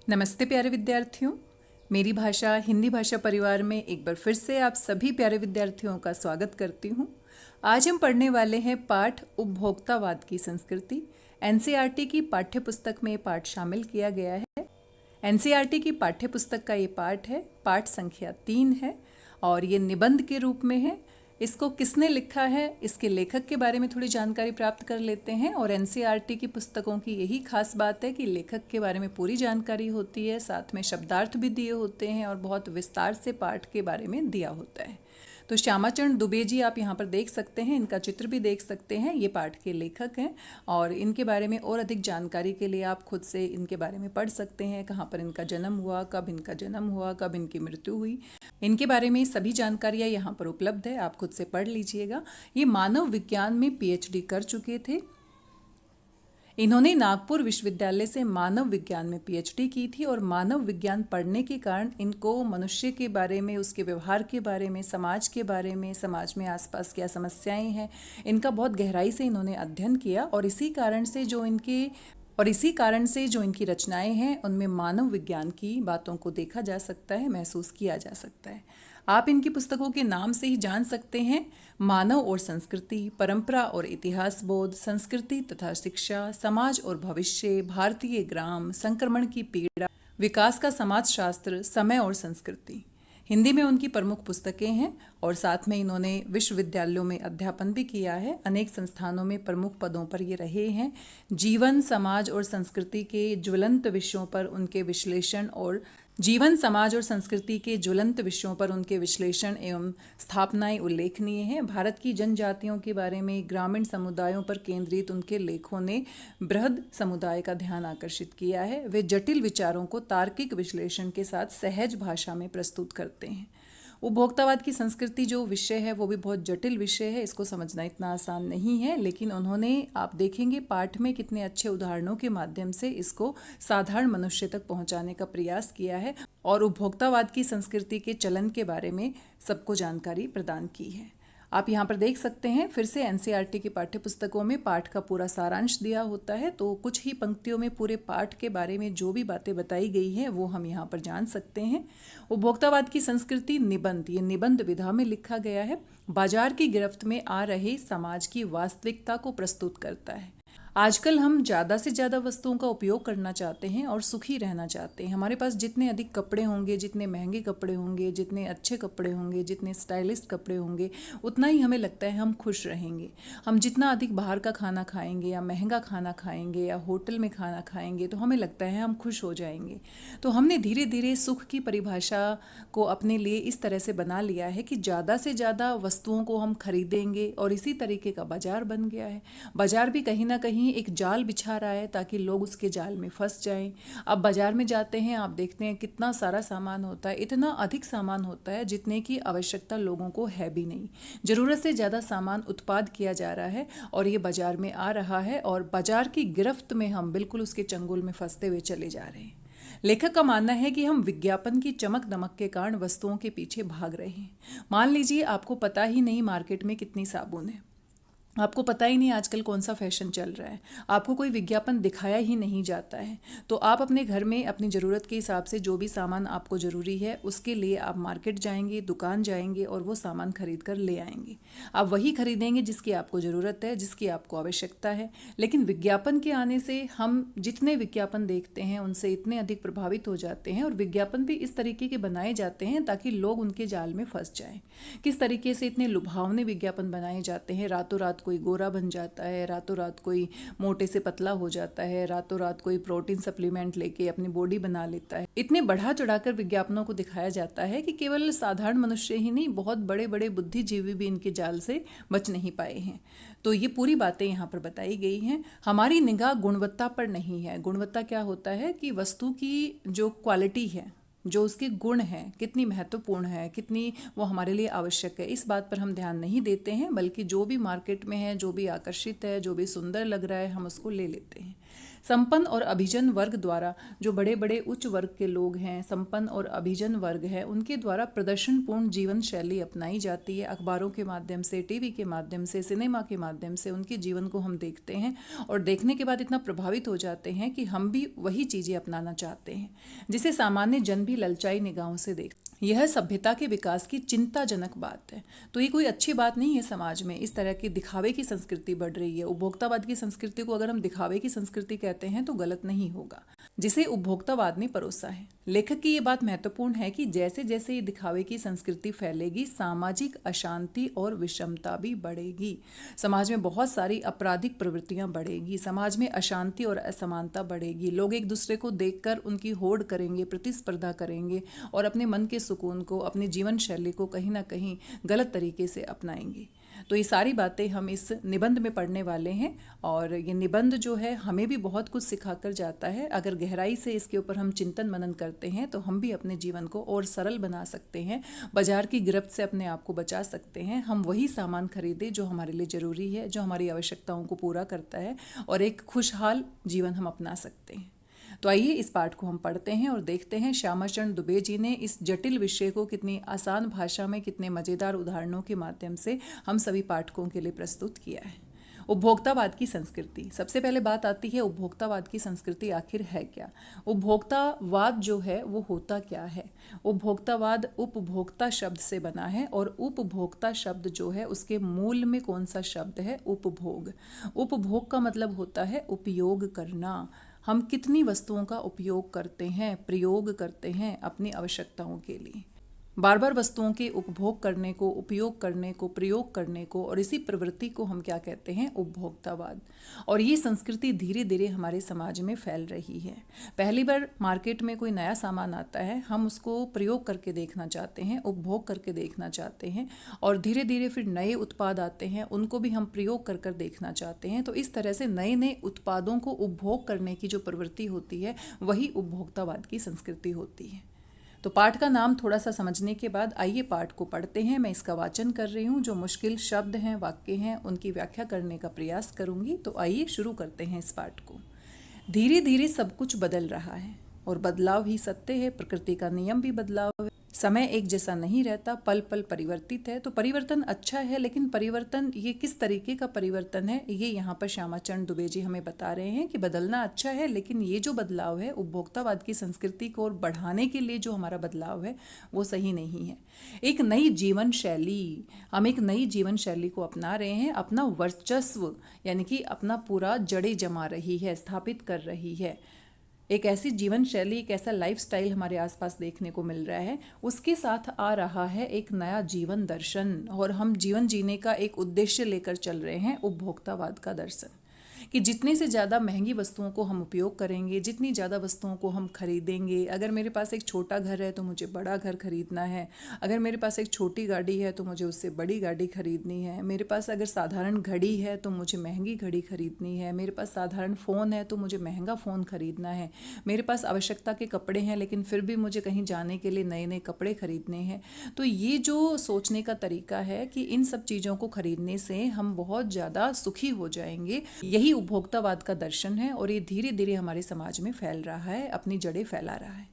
नमस्ते प्यारे विद्यार्थियों। मेरी भाषा हिंदी भाषा परिवार में एक बार फिर से आप सभी प्यारे विद्यार्थियों का स्वागत करती हूँ। आज हम पढ़ने वाले हैं पाठ उपभोक्तावाद की संस्कृति। एनसीईआरटी की पाठ्य पुस्तक में ये पाठ शामिल किया गया है। एनसीईआरटी की पाठ्य पुस्तक का ये पाठ है, पाठ संख्या 3 है और ये निबंध के रूप में है। इसको किसने लिखा है, इसके लेखक के बारे में थोड़ी जानकारी प्राप्त कर लेते हैं। और एनसीईआरटी की पुस्तकों की यही खास बात है कि लेखक के बारे में पूरी जानकारी होती है, साथ में शब्दार्थ भी दिए होते हैं और बहुत विस्तार से पाठ के बारे में दिया होता है। तो श्यामाचरण दुबे जी आप यहाँ पर देख सकते हैं, इनका चित्र भी देख सकते हैं। ये पाठ के लेखक हैं और इनके बारे में और अधिक जानकारी के लिए आप खुद से इनके बारे में पढ़ सकते हैं। कहाँ पर इनका जन्म हुआ, कब इनका जन्म हुआ, कब इनकी मृत्यु हुई, इनके बारे में सभी जानकारियाँ यहाँ पर उपलब्ध है। आप खुद से पढ़ लीजिएगा। ये मानव विज्ञान में पीएचडी कर चुके थे। इन्होंने नागपुर विश्वविद्यालय से मानव विज्ञान में पीएचडी की थी और मानव विज्ञान पढ़ने के कारण इनको मनुष्य के बारे में, उसके व्यवहार के बारे में, समाज के बारे में, समाज में आसपास क्या समस्याएं हैं, इनका बहुत गहराई से इन्होंने अध्ययन किया। और इसी कारण से जो इनकी रचनाएं हैं उनमें मानव विज्ञान की बातों को देखा जा सकता है, महसूस किया जा सकता है। आप इनकी पुस्तकों के नाम से ही जान सकते हैं। मानव और संस्कृति, परंपरा और इतिहास बोध, संस्कृति तथा शिक्षा, समाज और भविष्य, भारतीय ग्राम, संक्रमण की पीड़ा, विकास का समाजशास्त्र, समय और संस्कृति, हिंदी में उनकी प्रमुख पुस्तकें हैं। और साथ में इन्होंने विश्वविद्यालयों में अध्यापन भी किया है। अनेक संस्थानों में प्रमुख पदों पर ये रहे हैं। जीवन, समाज और संस्कृति के ज्वलंत विषयों पर उनके विश्लेषण एवं स्थापनाएं उल्लेखनीय हैं। भारत की जनजातियों के बारे में, ग्रामीण समुदायों पर केंद्रित उनके लेखों ने बृहद समुदाय का ध्यान आकर्षित किया है। वे जटिल विचारों को तार्किक विश्लेषण के साथ सहज भाषा में प्रस्तुत करते हैं। उपभोक्तावाद की संस्कृति जो विषय है वो भी बहुत जटिल विषय है, इसको समझना इतना आसान नहीं है, लेकिन उन्होंने, आप देखेंगे पाठ में, कितने अच्छे उदाहरणों के माध्यम से इसको साधारण मनुष्य तक पहुंचाने का प्रयास किया है और उपभोक्तावाद की संस्कृति के चलन के बारे में सबको जानकारी प्रदान की है। आप यहाँ पर देख सकते हैं, फिर से एनसीईआरटी की पाठ्य पुस्तकों में पाठ का पूरा सारांश दिया होता है, तो कुछ ही पंक्तियों में पूरे पाठ के बारे में जो भी बातें बताई गई हैं वो हम यहाँ पर जान सकते हैं। उपभोक्तावाद की संस्कृति निबंध, ये निबंध विधा में लिखा गया है, बाजार की गिरफ्त में आ रहे समाज की वास्तविकता को प्रस्तुत करता है। आजकल हम ज़्यादा से ज़्यादा वस्तुओं का उपयोग करना चाहते हैं और सुखी रहना चाहते हैं। हमारे पास जितने अधिक कपड़े होंगे, जितने महंगे कपड़े होंगे, जितने अच्छे कपड़े होंगे, जितने स्टाइलिस्ट कपड़े होंगे, उतना ही हमें लगता है हम खुश रहेंगे। हम जितना अधिक बाहर का खाना खाएंगे या महंगा खाना खाएंगे या होटल में खाना खाएंगे तो हमें लगता है हम खुश हो जाएंगे। तो हमने धीरे धीरे सुख की परिभाषा को अपने लिए इस तरह से बना लिया है कि ज़्यादा से ज़्यादा वस्तुओं को हम खरीदेंगे और इसी तरीके का बाजार बन गया है। बाजार भी कहीं ना कहीं एक जाल बिछा रहा है ताकि लोग उसके जाल में फंस जाएं। अब बाजार में जाते हैं, आप देखते हैं कितना सारा सामान होता है, इतना अधिक सामान होता है जितने की आवश्यकता लोगों को है भी नहीं। ज़रूरत से ज़्यादा सामान उत्पाद किया जा रहा है और ये बाजार में आ रहा है और बाजार की गिरफ्त में हम बिल्कुल उसके चंगुल में फंसते हुए चले जा रहे हैं। लेखक का मानना है कि हम विज्ञापन की चमक दमक के कारण वस्तुओं के पीछे भाग रहे हैं। मान लीजिए आपको पता ही नहीं मार्केट में कितनी साबुन है, आपको पता ही नहीं आजकल कौन सा फैशन चल रहा है, आपको कोई विज्ञापन दिखाया ही नहीं जाता है, तो आप अपने घर में अपनी ज़रूरत के हिसाब से जो भी सामान आपको ज़रूरी है उसके लिए आप मार्केट जाएंगे, दुकान जाएंगे और वो सामान खरीद कर ले आएंगे। आप वही खरीदेंगे जिसकी आपको ज़रूरत है, जिसकी आपको आवश्यकता है। लेकिन विज्ञापन के आने से हम जितने विज्ञापन देखते हैं उनसे इतने अधिक प्रभावित हो जाते हैं और विज्ञापन भी इस तरीके के बनाए जाते हैं ताकि लोग उनके जाल में फंस जाएं। किस तरीके से इतने लुभावने विज्ञापन बनाए जाते हैं, रातों रात कोई गोरा बन जाता है, रातों रात कोई मोटे से पतला हो जाता है, रातों रात कोई प्रोटीन सप्लीमेंट लेके अपनी बॉडी बना लेता है। इतने बढ़ा चढ़ाकर विज्ञापनों को दिखाया जाता है कि केवल साधारण मनुष्य ही नहीं, बहुत बड़े बड़े बुद्धिजीवी भी इनके जाल से बच नहीं पाए हैं। तो ये पूरी बातें यहाँ पर बताई गई हैं। हमारी निगाह गुणवत्ता पर नहीं है। गुणवत्ता क्या होता है कि वस्तु की जो क्वालिटी है, जो उसके गुण हैं, कितनी महत्वपूर्ण है, कितनी वो हमारे लिए आवश्यक है, इस बात पर हम ध्यान नहीं देते हैं, बल्कि जो भी मार्केट में है, जो भी आकर्षित है, जो भी सुंदर लग रहा है, हम उसको ले लेते हैं। संपन्न और अभिजन वर्ग द्वारा, जो बड़े बड़े उच्च वर्ग के लोग हैं, संपन्न और अभिजन वर्ग है, उनके द्वारा प्रदर्शनपूर्ण जीवन शैली अपनाई जाती है। अखबारों के माध्यम से, टीवी के माध्यम से, सिनेमा के माध्यम से उनके जीवन को हम देखते हैं और देखने के बाद इतना प्रभावित हो जाते हैं कि हम भी वही चीज़ें अपनाना चाहते हैं, जिसे सामान्य जन भी ललचाई निगाहों से देखते हैं। यह सभ्यता के विकास की चिंताजनक बात है। तो ये कोई अच्छी बात नहीं है। समाज में इस तरह की दिखावे की संस्कृति बढ़ रही है। उपभोक्तावाद की संस्कृति को अगर हम दिखावे की संस्कृति कहते हैं तो गलत नहीं होगा, जिसे उपभोक्तावाद ने परोसा है। लेखक की ये बात महत्वपूर्ण है कि जैसे जैसे ये दिखावे की संस्कृति फैलेगी, सामाजिक अशांति और विषमता भी बढ़ेगी। समाज में बहुत सारी आपराधिक प्रवृत्तियां बढ़ेगी, समाज में अशांति और असमानता बढ़ेगी। लोग एक दूसरे को देखकर उनकी होड़ करेंगे, प्रतिस्पर्धा करेंगे और अपने मन के सुकून को, अपनी जीवन शैली को कहीं ना कहीं गलत तरीके से अपनाएंगे। तो ये सारी बातें हम इस निबंध में पढ़ने वाले हैं और ये निबंध जो है हमें भी बहुत कुछ सिखाकर जाता है। अगर गहराई से इसके ऊपर हम चिंतन मनन करते हैं तो हम भी अपने जीवन को और सरल बना सकते हैं, बाजार की गिरफ्त से अपने आप को बचा सकते हैं। हम वही सामान खरीदें जो हमारे लिए ज़रूरी है, जो हमारी आवश्यकताओं को पूरा करता है और एक खुशहाल जीवन हम अपना सकते हैं। तो आइए इस पाठ को हम पढ़ते हैं और देखते हैं श्यामाचरण दुबे जी ने इस जटिल विषय को कितनी आसान भाषा में, कितने मज़ेदार उदाहरणों के माध्यम से हम सभी पाठकों के लिए प्रस्तुत किया है। उपभोक्तावाद की संस्कृति। सबसे पहले बात आती है उपभोक्तावाद की संस्कृति आखिर है क्या। उपभोक्तावाद जो है वो होता क्या है। उपभोक्तावाद उपभोक्ता शब्द से बना है और उपभोक्ता शब्द जो है उसके मूल में कौन सा शब्द है, उपभोग। उपभोग का मतलब होता है उपयोग करना। हम कितनी वस्तुओं का उपयोग करते हैं, प्रयोग करते हैं अपनी आवश्यकताओं के लिए। बार बार वस्तुओं के उपभोग करने को, उपयोग करने को, प्रयोग करने को और इसी प्रवृत्ति को हम क्या कहते हैं, उपभोक्तावाद। और ये संस्कृति धीरे धीरे हमारे समाज में फैल रही है। पहली बार मार्केट में कोई नया सामान आता है, हम उसको प्रयोग करके देखना चाहते हैं, उपभोग करके देखना चाहते हैं और धीरे धीरे फिर नए उत्पाद आते हैं, उनको भी हम प्रयोग कर देखना चाहते हैं। तो इस तरह से नए नए उत्पादों को उपभोग करने की जो प्रवृत्ति होती है वही उपभोक्तावाद की संस्कृति होती है। तो पाठ का नाम थोड़ा सा समझने के बाद आइए पाठ को पढ़ते हैं। मैं इसका वाचन कर रही हूँ। जो मुश्किल शब्द हैं, वाक्य हैं, उनकी व्याख्या करने का प्रयास करूँगी। तो आइए शुरू करते हैं इस पाठ को। धीरे धीरे सब कुछ बदल रहा है और बदलाव ही सत्य है। प्रकृति का नियम भी बदलाव है। समय एक जैसा नहीं रहता, पल पल परिवर्तित है। तो परिवर्तन अच्छा है, लेकिन परिवर्तन ये किस तरीके का परिवर्तन है, ये यहाँ पर श्यामाचरण दुबे जी हमें बता रहे हैं कि बदलना अच्छा है, लेकिन ये जो बदलाव है उपभोक्तावाद की संस्कृति को और बढ़ाने के लिए जो हमारा बदलाव है वो सही नहीं है। एक नई जीवन शैली, हम एक नई जीवन शैली को अपना रहे हैं। अपना वर्चस्व यानी कि अपना पूरा जड़ें जमा रही है, स्थापित कर रही है। एक ऐसी जीवन शैली, एक ऐसा लाइफस्टाइल हमारे आसपास देखने को मिल रहा है। उसके साथ आ रहा है एक नया जीवन दर्शन और हम जीवन जीने का एक उद्देश्य लेकर चल रहे हैं, उपभोक्तावाद का दर्शन। कि जितने से ज़्यादा महंगी वस्तुओं को हम उपयोग करेंगे, जितनी ज़्यादा वस्तुओं को हम खरीदेंगे। अगर मेरे पास एक छोटा घर है तो मुझे बड़ा घर खरीदना है। अगर मेरे पास एक छोटी गाड़ी है तो मुझे उससे बड़ी गाड़ी खरीदनी है। मेरे पास अगर साधारण घड़ी है तो मुझे महंगी घड़ी खरीदनी है। मेरे पास साधारण फ़ोन है तो मुझे महंगा फ़ोन खरीदना है। मेरे पास आवश्यकता के कपड़े हैं लेकिन फिर भी मुझे कहीं जाने के लिए नए नए कपड़े खरीदने हैं। तो ये जो सोचने का तरीका है कि इन सब चीज़ों को खरीदने से हम बहुत ज़्यादा सुखी हो जाएंगे, यही उपभोक्तावाद का दर्शन है और ये धीरे धीरे हमारे समाज में फैल रहा है, अपनी जड़ें फैला रहा है।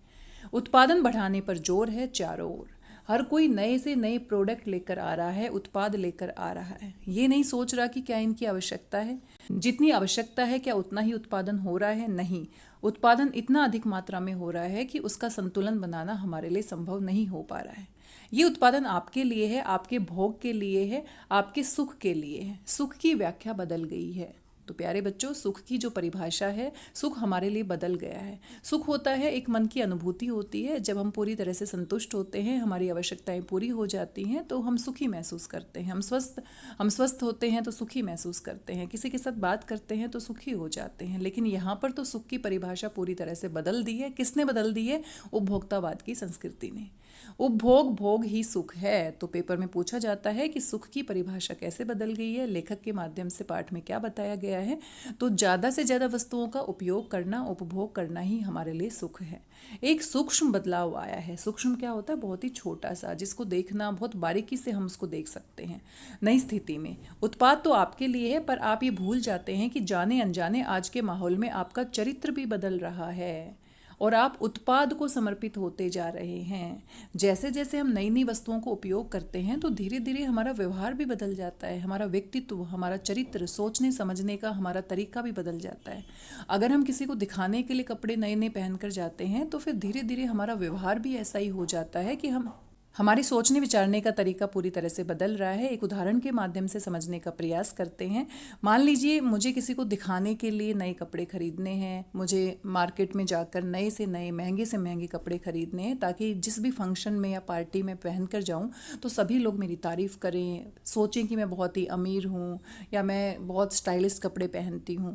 उत्पादन बढ़ाने पर जोर है चारों ओर। हर कोई नए से नए प्रोडक्ट लेकर आ रहा है, उत्पाद लेकर आ रहा है। ये नहीं सोच रहा कि क्या इनकी आवश्यकता है, जितनी आवश्यकता है क्या उतना ही उत्पादन हो रहा है, नहीं। उत्पादन इतना अधिक मात्रा में हो रहा है कि उसका संतुलन बनाना हमारे लिए संभव नहीं हो पा रहा है। ये उत्पादन आपके लिए है, आपके भोग के लिए है, आपके सुख के लिए है। सुख की व्याख्या बदल गई है। तो प्यारे बच्चों, सुख की जो परिभाषा है, सुख हमारे लिए बदल गया है। सुख होता है एक मन की अनुभूति होती है, जब हम पूरी तरह से संतुष्ट होते हैं, हमारी आवश्यकताएं पूरी हो जाती हैं तो हम सुखी महसूस करते हैं। हम स्वस्थ होते हैं तो सुखी महसूस करते हैं। किसी के साथ बात करते हैं तो सुखी हो जाते हैं। लेकिन यहाँ पर तो सुख की परिभाषा पूरी तरह से बदल दी है। किसने बदल दी है? उपभोक्तावाद की संस्कृति ने। उपभोग भोग ही सुख है। तो पेपर में पूछा जाता है कि सुख की परिभाषा कैसे बदल गई है, लेखक के माध्यम से पाठ में क्या बताया गया है, तो ज़्यादा से ज़्यादा वस्तुओं का उपयोग करना, उपभोग करना ही हमारे लिए सुख है। एक सूक्ष्म बदलाव आया है। सूक्ष्म क्या होता है? बहुत ही छोटा सा, जिसको देखना बहुत बारीकी से हम उसको देख सकते हैं। नई स्थिति में उत्पाद तो आपके लिए है, पर आप ये भूल जाते हैं कि जाने अनजाने आज के माहौल में आपका चरित्र भी बदल रहा है और आप उत्पाद को समर्पित होते जा रहे हैं। जैसे जैसे हम नई नई वस्तुओं को उपयोग करते हैं तो धीरे धीरे हमारा व्यवहार भी बदल जाता है, हमारा व्यक्तित्व, हमारा चरित्र, सोचने समझने का हमारा तरीका भी बदल जाता है। अगर हम किसी को दिखाने के लिए कपड़े नए नए पहन कर जाते हैं तो फिर धीरे धीरे हमारा व्यवहार भी ऐसा ही हो जाता है कि हमारी सोचने विचारने का तरीका पूरी तरह से बदल रहा है। एक उदाहरण के माध्यम से समझने का प्रयास करते हैं। मान लीजिए मुझे किसी को दिखाने के लिए नए कपड़े खरीदने हैं, मुझे मार्केट में जाकर नए से नए, महंगे से महंगे कपड़े खरीदने हैं ताकि जिस भी फंक्शन में या पार्टी में पहन कर जाऊं तो सभी लोग मेरी तारीफ़ करें, सोचें कि मैं बहुत ही अमीर हूं या मैं बहुत स्टाइलिश कपड़े पहनती हूं।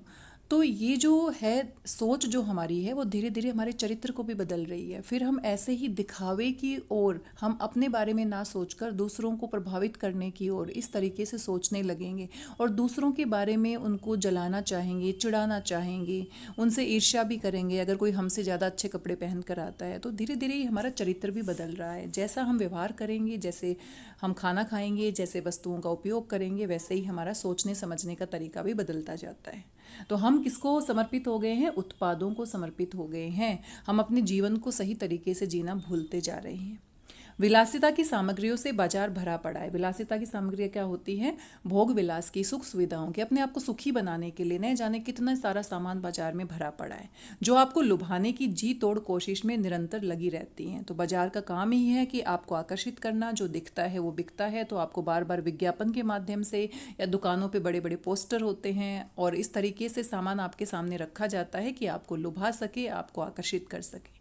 तो ये जो है सोच जो हमारी है वो धीरे धीरे हमारे चरित्र को भी बदल रही है। फिर हम ऐसे ही दिखावे की ओर, हम अपने बारे में ना सोचकर दूसरों को प्रभावित करने की ओर इस तरीके से सोचने लगेंगे और दूसरों के बारे में उनको जलाना चाहेंगे, चिढ़ाना चाहेंगे, उनसे ईर्ष्या भी करेंगे। अगर कोई हमसे ज़्यादा अच्छे कपड़े पहन कर आता है तो धीरे धीरे हमारा चरित्र भी बदल रहा है। जैसा हम व्यवहार करेंगे, जैसे हम खाना खाएंगे, जैसे वस्तुओं का उपयोग करेंगे, वैसे ही हमारा सोचने समझने का तरीका भी बदलता जाता है। तो हम किसको समर्पित हो गए हैं? उत्पादों को समर्पित हो गए हैं। हम अपने जीवन को सही तरीके से जीना भूलते जा रहे हैं। विलासिता की सामग्रियों से बाजार भरा पड़ा है। विलासिता की सामग्रियाँ क्या होती हैं? भोग विलास की, सुख सुविधाओं की, अपने आप को सुखी बनाने के लिए न जाने कितना सारा सामान बाजार में भरा पड़ा है, जो आपको लुभाने की जी तोड़ कोशिश में निरंतर लगी रहती हैं। तो बाजार का काम ही है कि आपको आकर्षित करना, जो दिखता है वो बिकता है, तो आपको बार बार विज्ञापन के माध्यम से या दुकानों पे बड़े बड़े पोस्टर होते हैं और इस तरीके से सामान आपके सामने रखा जाता है कि आपको लुभा सके, आपको आकर्षित कर सके।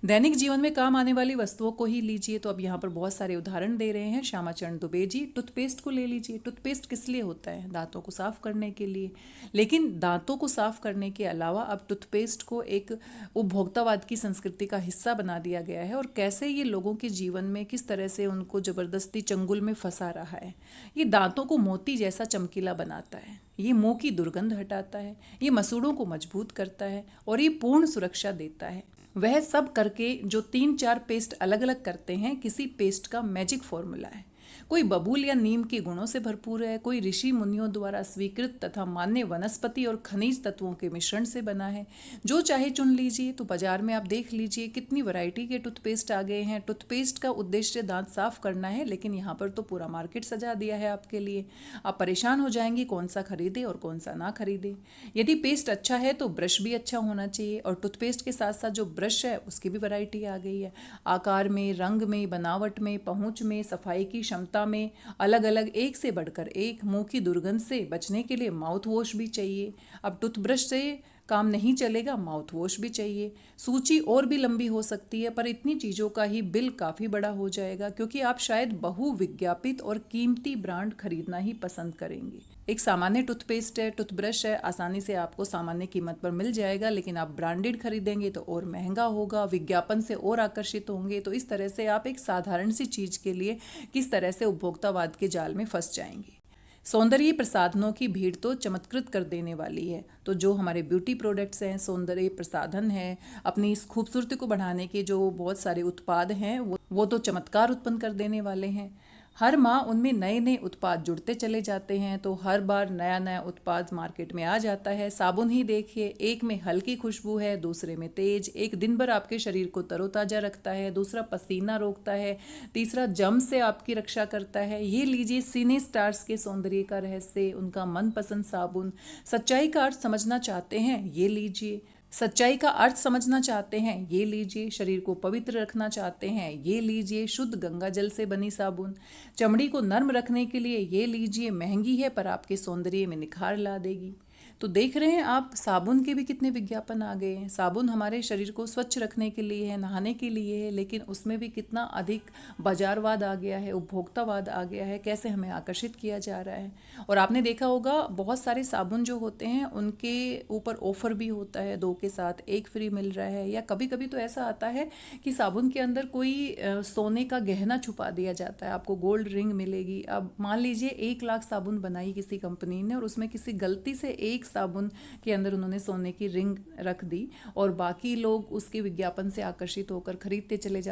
दैनिक जीवन में काम आने वाली वस्तुओं को ही लीजिए, तो अब यहाँ पर बहुत सारे उदाहरण दे रहे हैं श्यामाचरण दुबे जी। टूथपेस्ट को ले लीजिए। टूथपेस्ट किस लिए होता है? दांतों को साफ करने के लिए। लेकिन दांतों को साफ करने के अलावा अब टूथपेस्ट को एक उपभोक्तावाद की संस्कृति का हिस्सा बना दिया गया है और कैसे ये लोगों के जीवन में किस तरह से उनको जबरदस्ती चंगुल में फंसा रहा है। ये दांतों को मोती जैसा चमकीला बनाता है, ये मुंह की दुर्गंध हटाता है, ये मसूड़ों को मजबूत करता है और ये पूर्ण सुरक्षा देता है। वह सब करके जो 3-4 पेस्ट अलग अलग करते हैं, किसी पेस्ट का मैजिक फॉर्मूला है। कोई बबूल या नीम के गुणों से भरपूर है, कोई ऋषि मुनियों द्वारा स्वीकृत तथा मान्य वनस्पति और खनिज तत्वों के मिश्रण से बना है। जो चाहे चुन लीजिए। तो बाजार में आप देख लीजिए कितनी वैरायटी के टूथपेस्ट आ गए हैं। टूथपेस्ट का उद्देश्य दांत साफ करना है, लेकिन यहाँ पर तो पूरा मार्केट सजा दिया है आपके लिए। आप परेशान हो जाएंगे कौन सा खरीदे और कौन सा ना खरीदे। यदि पेस्ट अच्छा है तो ब्रश भी अच्छा होना चाहिए और टूथपेस्ट के साथ साथ जो ब्रश है उसकी भी वैरायटी आ गई है। आकार में, रंग में, बनावट में, पहुँच में, सफाई की क्षमता में, अलग अलग, एक से बढ़कर एक। मुंह की दुर्गंध से बचने के लिए माउथ वॉश भी चाहिए। अब टूथब्रश से काम नहीं चलेगा, माउथ वॉश भी चाहिए। सूची और भी लंबी हो सकती है, पर इतनी चीज़ों का ही बिल काफ़ी बड़ा हो जाएगा, क्योंकि आप शायद बहुविज्ञापित और कीमती ब्रांड खरीदना ही पसंद करेंगे। एक सामान्य टूथपेस्ट है, टूथब्रश है, आसानी से आपको सामान्य कीमत पर मिल जाएगा, लेकिन आप ब्रांडेड खरीदेंगे तो और महंगा होगा, विज्ञापन से और आकर्षित होंगे। तो इस तरह से आप एक साधारण सी चीज़ के लिए किस तरह से उपभोक्तावाद के जाल में फंस जाएंगे। सौंदर्य प्रसाधनों की भीड़ तो चमत्कृत कर देने वाली है। तो जो हमारे ब्यूटी प्रोडक्ट्स हैं, सौंदर्य प्रसाधन है, अपनी इस खूबसूरती को बढ़ाने के जो बहुत सारे उत्पाद हैं वो तो चमत्कार उत्पन्न कर देने वाले हैं। हर माह उनमें नए नए उत्पाद जुड़ते चले जाते हैं, तो हर बार नया नया उत्पाद मार्केट में आ जाता है। साबुन ही देखिए, एक में हल्की खुशबू है, दूसरे में तेज। एक दिन भर आपके शरीर को तरोताज़ा रखता है, दूसरा पसीना रोकता है, तीसरा जर्म से आपकी रक्षा करता है। ये लीजिए सिने स्टार्स के सौंदर्य का रहस्य, उनका मनपसंद साबुन। सच्चाई का अर्थ समझना चाहते हैं, ये लीजिए। सच्चाई का अर्थ समझना चाहते हैं, ये लीजिए। शरीर को पवित्र रखना चाहते हैं, ये लीजिए शुद्ध गंगा जल से बनी साबुन। चमड़ी को नर्म रखने के लिए ये लीजिए। महंगी है पर आपके सौंदर्य में निखार ला देगी। तो देख रहे हैं आप, साबुन के भी कितने विज्ञापन आ गए हैं। साबुन हमारे शरीर को स्वच्छ रखने के लिए है, नहाने के लिए है, लेकिन उसमें भी कितना अधिक बाजारवाद आ गया है, उपभोक्तावाद आ गया है, कैसे हमें आकर्षित किया जा रहा है। और आपने देखा होगा बहुत सारे साबुन जो होते हैं उनके ऊपर ऑफर भी होता है, 2 के साथ 1 फ्री मिल रहा है। या कभी कभी तो ऐसा आता है कि साबुन के अंदर कोई सोने का गहना छुपा दिया जाता है, आपको गोल्ड रिंग मिलेगी। अब मान लीजिए 1 लाख साबुन बनाई किसी कंपनी ने और उसमें किसी गलती से एक साबुन के अंदर उन्होंने सोने की रिंग रख दी और बाकी लोग उसके विज्ञापन से आकर्षित होकर खरीदते चले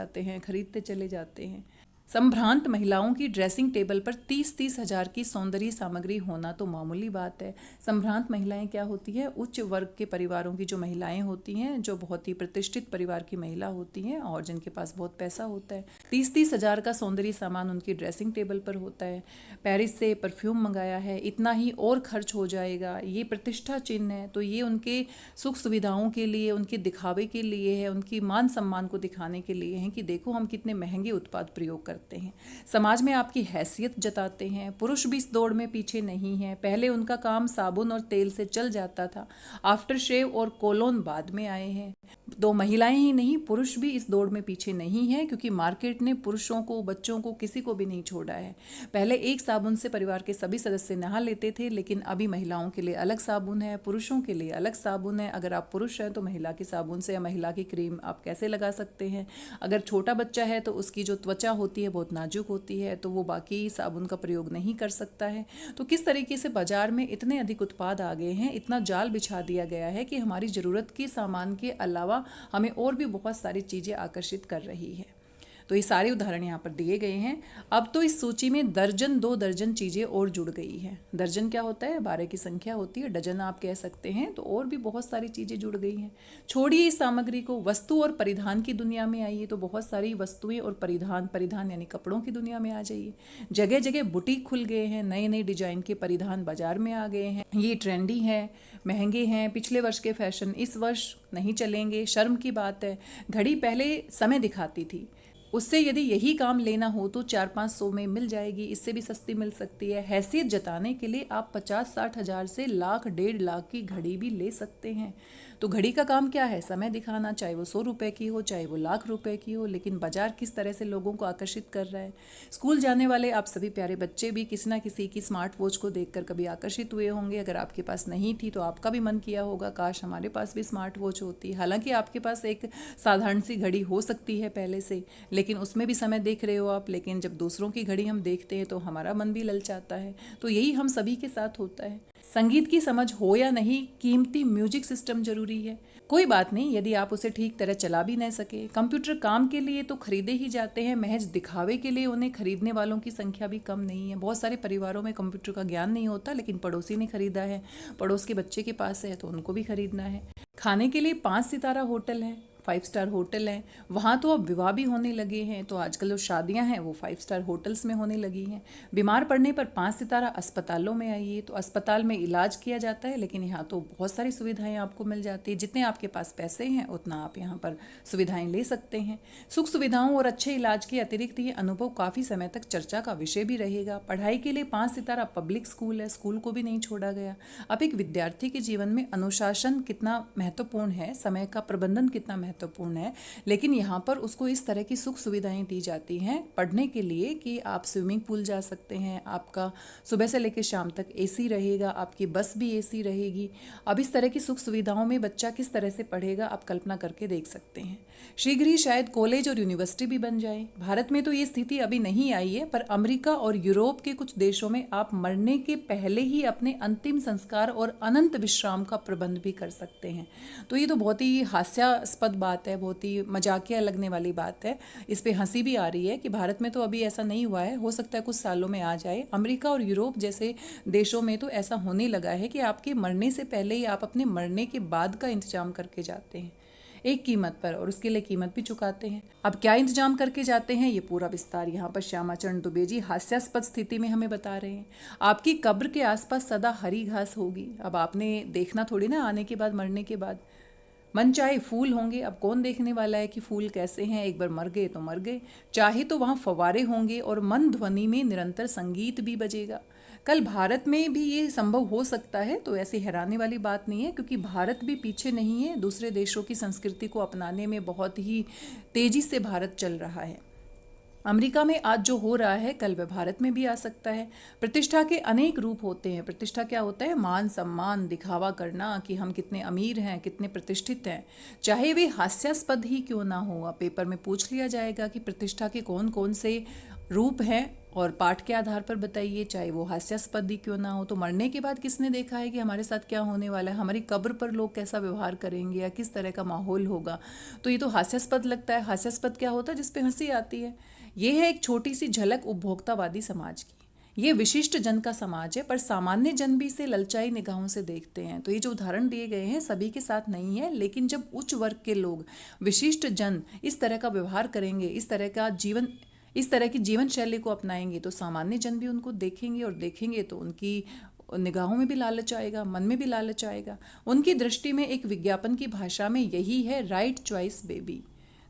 जाते हैं। संभ्रांत महिलाओं की ड्रेसिंग टेबल पर 30-30 हजार की सौंदर्य सामग्री होना तो मामूली बात है। संभ्रांत महिलाएं क्या होती है? उच्च वर्ग के परिवारों की जो महिलाएं होती हैं, जो बहुत ही प्रतिष्ठित परिवार की महिला होती हैं और जिनके पास बहुत पैसा होता है। 30-30 हजार का सौंदर्य सामान उनकी ड्रेसिंग टेबल पर होता है। पेरिस से परफ्यूम मंगाया है, इतना ही और खर्च हो जाएगा, ये प्रतिष्ठा चिन्ह है। तो ये उनके सुख सुविधाओं के लिए, उनके दिखावे के लिए है, उनकी मान सम्मान को दिखाने के लिए है कि देखो हम कितने महंगे उत्पाद प्रयोग करते हैं। समाज में आपकी हैसियत जताते हैं। पुरुष भी इस दौड़ में पीछे नहीं है। पहले उनका काम साबुन और तेल से चल जाता था, आफ्टर शेव और कोलोन बाद में आए हैं। तो महिलाएं ही नहीं, पुरुष भी इस दौड़ में पीछे नहीं है, क्योंकि मार्केट ने पुरुषों को, बच्चों को, किसी को भी नहीं छोड़ा है। पहले एक साबुन से परिवार के सभी सदस्य नहा लेते थे, लेकिन अभी महिलाओं के लिए अलग साबुन है, पुरुषों के लिए अलग साबुन है। अगर आप पुरुष हैं तो महिला के साबुन से या महिला की क्रीम आप कैसे लगा सकते हैं। अगर छोटा बच्चा है तो उसकी जो त्वचा होती है बहुत नाजुक होती है, तो वो बाकी साबुन का प्रयोग नहीं कर सकता है। तो किस तरीके से बाजार में इतने अधिक उत्पाद आ गए हैं, इतना जाल बिछा दिया गया है कि हमारी ज़रूरत की सामान के अलावा हमें और भी बहुत सारी चीज़ें आकर्षित कर रही है। तो ये सारे उदाहरण यहाँ पर दिए गए हैं। अब तो इस सूची में दर्जन 2 दर्जन चीज़ें और जुड़ गई हैं। दर्जन क्या होता है? 12 की संख्या होती है, डजन आप कह सकते हैं। तो और भी बहुत सारी चीज़ें जुड़ गई हैं। छोड़िए इस सामग्री को, वस्तु और परिधान की दुनिया में आइए तो बहुत सारी वस्तुएं और परिधान यानी कपड़ों की दुनिया में आ जाइए। जगह जगह बुटीक खुल गए हैं, नए नए डिजाइन के परिधान बाजार में आ गए हैं। ये ट्रेंडी है, महंगे हैं, पिछले वर्ष के फैशन इस वर्ष नहीं चलेंगे। शर्म की बात है, घड़ी पहले समय दिखाती थी, उससे यदि यही काम लेना हो तो 400-500 में मिल जाएगी, इससे भी सस्ती मिल सकती है। हैसियत जताने के लिए आप 50-60 हजार से लाख 1.5 लाख की घड़ी भी ले सकते हैं। तो घड़ी का काम क्या है? समय दिखाना, चाहे वो 100 रुपए की हो, चाहे वो लाख रुपए की हो। लेकिन बाजार किस तरह से लोगों को आकर्षित कर रहा है। स्कूल जाने वाले आप सभी प्यारे बच्चे भी किसी ना किसी की स्मार्ट वॉच को देखकर कभी आकर्षित हुए होंगे। अगर आपके पास नहीं थी तो आपका भी मन किया होगा काश हमारे पास भी स्मार्ट वॉच होती। हालांकि आपके पास एक साधारण सी घड़ी हो सकती है पहले से, लेकिन उसमें भी समय देख रहे हो आप। लेकिन जब दूसरों की घड़ी हम देखते हैं तो हमारा मन भी ललचाता है। तो यही हम सभी के साथ होता है। संगीत की समझ हो या नहीं, कीमती म्यूजिक सिस्टम जरूरी है। कोई बात नहीं यदि आप उसे ठीक तरह चला भी नहीं सके। कंप्यूटर काम के लिए तो खरीदे ही जाते हैं, महज दिखावे के लिए उन्हें खरीदने वालों की संख्या भी कम नहीं है। बहुत सारे परिवारों में कंप्यूटर का ज्ञान नहीं होता, लेकिन पड़ोसी ने खरीदा है, पड़ोस के बच्चे के पास है तो उनको भी खरीदना है। खाने के लिए 5 सितारा होटल है, 5 स्टार होटल हैं, वहाँ तो अब विवाह भी होने लगे हैं। तो आजकल जो शादियाँ हैं वो 5 स्टार होटल्स में होने लगी हैं। बीमार पड़ने पर 5 सितारा अस्पतालों में आइए तो अस्पताल में इलाज किया जाता है, लेकिन यहाँ तो बहुत सारी सुविधाएं आपको मिल जाती है। जितने आपके पास पैसे हैं उतना आप यहाँ पर सुविधाएं ले सकते हैं। सुख सुविधाओं और अच्छे इलाज के अतिरिक्त ये अनुभव काफ़ी समय तक चर्चा का विषय भी रहेगा। पढ़ाई के लिए 5 सितारा पब्लिक स्कूल है, स्कूल को भी नहीं छोड़ा गया। अब एक विद्यार्थी के जीवन में अनुशासन कितना महत्वपूर्ण है, समय का प्रबंधन कितना महत्वपूर्ण है, लेकिन यहाँ पर उसको इस तरह की सुख सुविधाएं दी जाती हैं पढ़ने के लिए कि आप स्विमिंग पूल जा सकते हैं, आपका सुबह से लेकर शाम तक एसी रहेगा, आपकी बस भी एसी रहेगी। अब इस तरह की सुख सुविधाओं में बच्चा किस तरह से पढ़ेगा आप कल्पना करके देख सकते हैं। शीघ्र ही शायद कॉलेज और यूनिवर्सिटी भी बन जाए। भारत में तो ये स्थिति अभी नहीं आई है, पर अमेरिका और यूरोप के कुछ देशों में आप मरने के पहले ही अपने अंतिम संस्कार और अनंत विश्राम का प्रबंध भी कर सकते हैं। तो ये तो बहुत ही हास्यास्पद बात है, बहुत ही मजाकिया लगने वाली बात है। इस पे हंसी भी आ रही है कि भारत में तो अभी ऐसा नहीं हुआ है, हो सकता है कुछ सालों में आ जाए। अमेरिका और यूरोप जैसे देशों में तो ऐसा होने लगा है कि आपके मरने से पहले ही आप अपने मरने के बाद का इंतजाम करके जाते हैं एक कीमत पर, और उसके लिए कीमत भी चुकाते हैं। अब क्या इंतजाम करके जाते हैं ये पूरा विस्तार यहाँ पर श्यामाचरण दुबे जी हास्यास्पद स्थिति में हमें बता रहे हैं। आपकी कब्र के आसपास सदा हरी घास होगी। अब आपने देखना थोड़ी ना आने के बाद, मरने के बाद मन चाहे फूल होंगे। अब कौन देखने वाला है कि फूल कैसे हैं, एक बार मर गए तो मर गए। चाहे तो वहाँ फव्वारे होंगे और मन ध्वनि में निरंतर संगीत भी बजेगा। कल भारत में भी ये संभव हो सकता है, तो ऐसी हैरानी वाली बात नहीं है, क्योंकि भारत भी पीछे नहीं है। दूसरे देशों की संस्कृति को अपनाने में बहुत ही तेजी से भारत चल रहा है। अमेरिका में आज जो हो रहा है कल वह भारत में भी आ सकता है। प्रतिष्ठा के अनेक रूप होते हैं। प्रतिष्ठा क्या होता है? मान सम्मान, दिखावा करना कि हम कितने अमीर हैं, कितने प्रतिष्ठित हैं, चाहे वे हास्यास्पद ही क्यों ना हो। पेपर में पूछ लिया जाएगा कि प्रतिष्ठा के कौन कौन से रूप हैं और पाठ के आधार पर बताइए, चाहे वो हास्यास्पद ही क्यों ना हो। तो मरने के बाद किसने देखा है कि हमारे साथ क्या होने वाला है, हमारी कब्र पर लोग कैसा व्यवहार करेंगे या किस तरह का माहौल होगा। तो ये तो हास्यास्पद लगता है। हास्यास्पद क्या होता है? जिस पे हंसी आती है। ये है एक छोटी सी झलक उपभोक्तावादी समाज की। ये विशिष्ट जन का समाज है, पर सामान्य जन भी इसे ललचाई निगाहों से देखते हैं। तो ये जो उदाहरण दिए गए हैं सभी के साथ नहीं है, लेकिन जब उच्च वर्ग के लोग, विशिष्ट जन इस तरह का व्यवहार करेंगे, इस तरह की जीवन शैली को अपनाएंगे, तो सामान्य जन भी उनको देखेंगे, और देखेंगे तो उनकी निगाहों में भी लालच आएगा, मन में भी लालच आएगा। उनकी दृष्टि में एक विज्ञापन की भाषा में यही है, राइट चॉइस बेबी।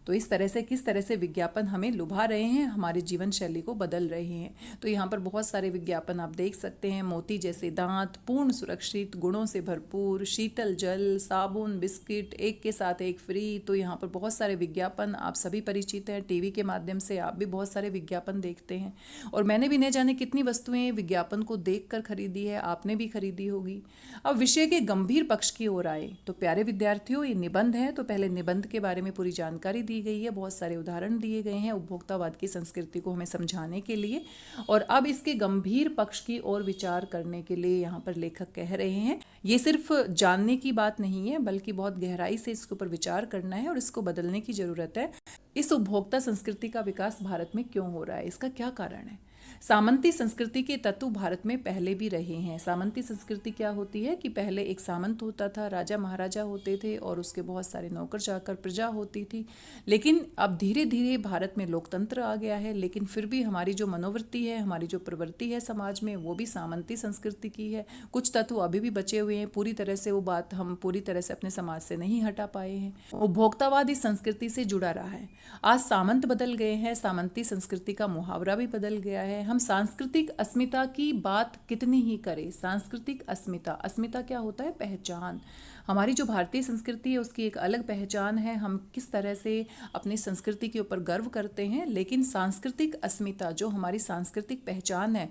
तो इस तरह से किस तरह से विज्ञापन हमें लुभा रहे हैं, हमारी जीवन शैली को बदल रहे हैं। तो यहाँ पर बहुत सारे विज्ञापन आप देख सकते हैं। मोती जैसे दांत, पूर्ण सुरक्षित, गुणों से भरपूर, शीतल जल, साबुन, बिस्किट, एक के साथ एक फ्री। तो यहाँ पर बहुत सारे विज्ञापन आप सभी परिचित हैं। टीवी के माध्यम से आप भी बहुत सारे विज्ञापन देखते हैं, और मैंने भी न जाने कितनी वस्तुएं विज्ञापन को देखकर खरीदी है, आपने भी खरीदी होगी। अब विषय के गंभीर पक्ष की ओर आए तो प्यारे विद्यार्थियों, ये निबंध है, तो पहले निबंध के बारे में पूरी जानकारी दी गई है, बहुत सारे उदाहरण दिए गए हैं उपभोक्तावाद की संस्कृति को हमें समझाने के लिए। और अब इसके गंभीर पक्ष की ओर विचार करने के लिए यहाँ पर लेखक कह रहे हैं, ये सिर्फ जानने की बात नहीं है, बल्कि बहुत गहराई से इसके ऊपर विचार करना है और इसको बदलने की जरूरत है। इस उपभोक्ता संस्कृति का विकास भारत में क्यों हो रहा है, इसका क्या कारण है? सामंती संस्कृति के तत्व भारत में पहले भी रहे हैं। सामंती संस्कृति क्या होती है कि पहले एक सामंत होता था, राजा महाराजा होते थे, और उसके बहुत सारे नौकर चाकर, प्रजा होती थी। लेकिन अब धीरे धीरे भारत में लोकतंत्र आ गया है, लेकिन फिर भी हमारी जो मनोवृत्ति है, हमारी जो प्रवृत्ति है समाज में, वो भी सामंती संस्कृति की है। कुछ तत्व अभी भी बचे हुए हैं, पूरी तरह से वो बात हम पूरी तरह से अपने समाज से नहीं हटा पाए हैं। उपभोक्तावाद इस संस्कृति से जुड़ा रहा है। आज सामंत बदल गए हैं, सामंती संस्कृति का मुहावरा भी बदल गया है। हम सांस्कृतिक अस्मिता की बात कितनी ही करें, सांस्कृतिक अस्मिता, अस्मिता क्या होता है? पहचान। हमारी जो भारतीय संस्कृति है उसकी एक अलग पहचान है, हम किस तरह से अपनी संस्कृति के ऊपर गर्व करते हैं। लेकिन सांस्कृतिक अस्मिता, जो हमारी सांस्कृतिक पहचान है,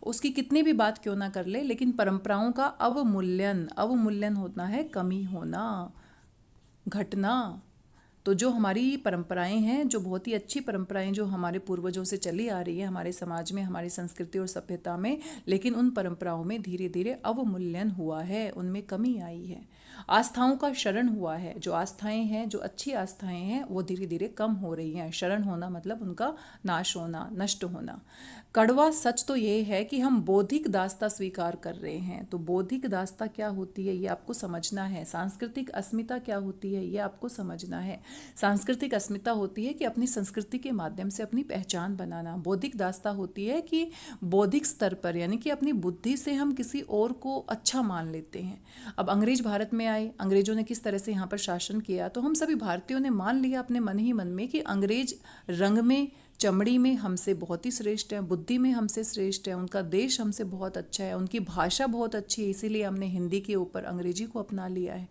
उसकी कितनी भी बात क्यों ना कर ले, लेकिन परंपराओं का अवमूल्यन होता है, कमी होना, घटना। तो जो हमारी परंपराएं हैं, जो बहुत ही अच्छी परंपराएं जो हमारे पूर्वजों से चली आ रही है हमारे समाज में, हमारी संस्कृति और सभ्यता में, लेकिन उन परंपराओं में धीरे धीरे अवमूल्यन हुआ है, उनमें कमी आई है। आस्थाओं का शरण हुआ है। जो आस्थाएं हैं, जो अच्छी आस्थाएं हैं, वो धीरे धीरे कम हो रही हैं। शरण होना मतलब उनका नाश होना, नष्ट होना। कड़वा सच तो ये है कि हम बौद्धिक दास्ता स्वीकार कर रहे हैं। तो बौद्धिक दास्ता क्या होती है, ये आपको समझना है। सांस्कृतिक अस्मिता क्या होती है, ये आपको समझना है। सांस्कृतिक अस्मिता होती है कि अपनी संस्कृति के माध्यम से अपनी पहचान बनाना। बौद्धिक दास्ता होती है कि बौद्धिक स्तर पर, यानी कि अपनी बुद्धि से हम किसी और को अच्छा मान लेते हैं। अब अंग्रेज भारत में आए, अंग्रेजों ने किस तरह से यहाँ पर शासन किया, तो हम सभी भारतीयों ने मान लिया अपने मन ही मन में कि अंग्रेज रंग में, चमड़ी में हमसे बहुत ही श्रेष्ठ है, बुद्धि में हमसे श्रेष्ठ है, उनका देश हमसे बहुत अच्छा है, उनकी भाषा बहुत अच्छी है, इसीलिए हमने हिंदी के ऊपर अंग्रेजी को अपना लिया है।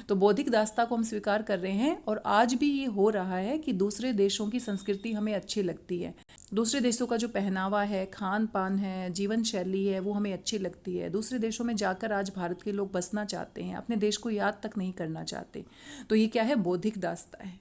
तो बौद्धिक दास्ता को हम स्वीकार कर रहे हैं, और आज भी ये हो रहा है कि दूसरे देशों की संस्कृति हमें अच्छी लगती है। दूसरे देशों का जो पहनावा है, खान पान है, जीवन शैली है, वो हमें अच्छी लगती है। दूसरे देशों में जाकर आज भारत के लोग बसना चाहते हैं, अपने देश को याद तक नहीं करना चाहते। तो ये क्या है? बौद्धिक दास्ता है।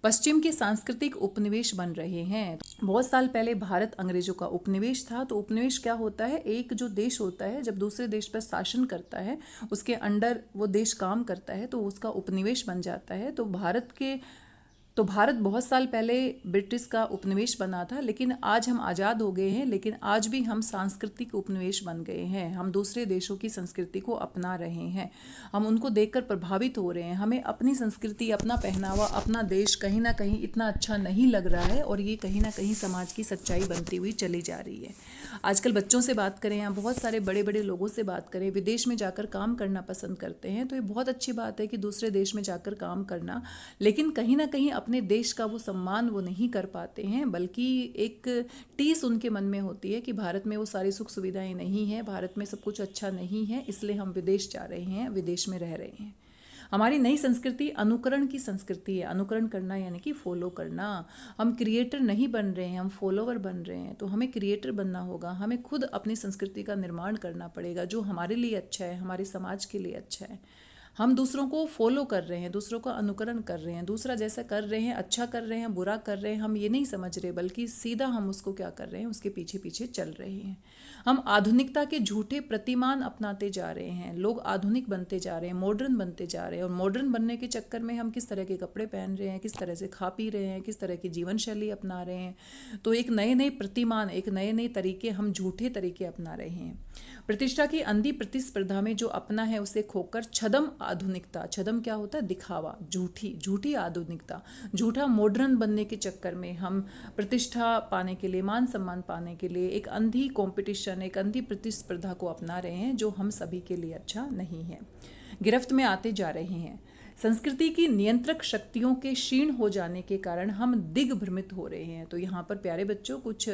पश्चिम के सांस्कृतिक उपनिवेश बन रहे हैं। बहुत साल पहले भारत अंग्रेजों का उपनिवेश था। तो उपनिवेश क्या होता है? एक जो देश होता है, जब दूसरे देश पर शासन करता है, उसके अंडर वो देश काम करता है, तो उसका उपनिवेश बन जाता है। तो भारत बहुत साल पहले ब्रिटिश का उपनिवेश बना था, लेकिन आज हम आज़ाद हो गए हैं, लेकिन आज भी हम सांस्कृतिक उपनिवेश बन गए हैं। हम दूसरे देशों की संस्कृति को अपना रहे हैं, हम उनको देखकर प्रभावित हो रहे हैं। हमें अपनी संस्कृति, अपना पहनावा, अपना देश कहीं ना कहीं इतना अच्छा नहीं लग रहा है, और ये कहीं ना कहीं समाज की सच्चाई बनती हुई चली जा रही है। आजकल बच्चों से बात करें या बहुत सारे बड़े बड़े लोगों से बात करें, विदेश में जाकर काम करना पसंद करते हैं। तो ये बहुत अच्छी बात है कि दूसरे देश में जाकर काम करना, लेकिन कहीं ना कहीं अपने देश का वो सम्मान वो नहीं कर पाते हैं, बल्कि एक टीस उनके मन में होती है कि भारत में वो सारी सुख सुविधाएं नहीं हैं, भारत में सब कुछ अच्छा नहीं है, इसलिए हम विदेश जा रहे हैं, विदेश में रह रहे हैं। हमारी नई संस्कृति अनुकरण की संस्कृति है। अनुकरण करना यानी कि फॉलो करना। हम क्रिएटर नहीं बन रहे हैं, हम फॉलोवर बन रहे हैं। तो हमें क्रिएटर बनना होगा, हमें खुद अपनी संस्कृति का निर्माण करना पड़ेगा, जो हमारे लिए अच्छा है, हमारे समाज के लिए अच्छा है। हम दूसरों को फॉलो कर रहे हैं, दूसरों का अनुकरण कर रहे हैं, दूसरा जैसा कर रहे हैं, अच्छा कर रहे हैं, बुरा कर रहे हैं, हम ये नहीं समझ रहे, बल्कि सीधा हम उसको क्या कर रहे हैं, उसके पीछे पीछे चल रहे हैं। हम आधुनिकता के झूठे प्रतिमान अपनाते जा रहे हैं, लोग आधुनिक बनते जा रहे हैं, मॉडर्न बनते जा रहे हैं, और मॉडर्न बनने के चक्कर में हम किस तरह के कपड़े पहन रहे हैं, किस तरह से खा पी रहे हैं, किस तरह की जीवन शैली अपना रहे हैं। तो एक नए नए प्रतिमान, एक नए नए तरीके, हम झूठे तरीके अपना रहे हैं। प्रतिष्ठा की अंधी प्रतिस्पर्धा में जो अपना है उसे खोकर छदम आधुनिकता, छदम क्या होता है, दिखावा, झूठी झूठी आधुनिकता, झूठा मॉडर्न बनने के चक्कर में हम प्रतिष्ठा पाने के लिए, मान सम्मान पाने के लिए एक अंधी कंपटीशन, एक अंधी प्रतिस्पर्धा को अपना रहे हैं, जो हम सभी के लिए अच्छा नहीं है। गिरफ्त में आते जा रहे हैं। संस्कृति की नियंत्रक शक्तियों के क्षीण हो जाने के कारण हम दिग्भ्रमित हो रहे हैं। तो यहाँ पर प्यारे बच्चों कुछ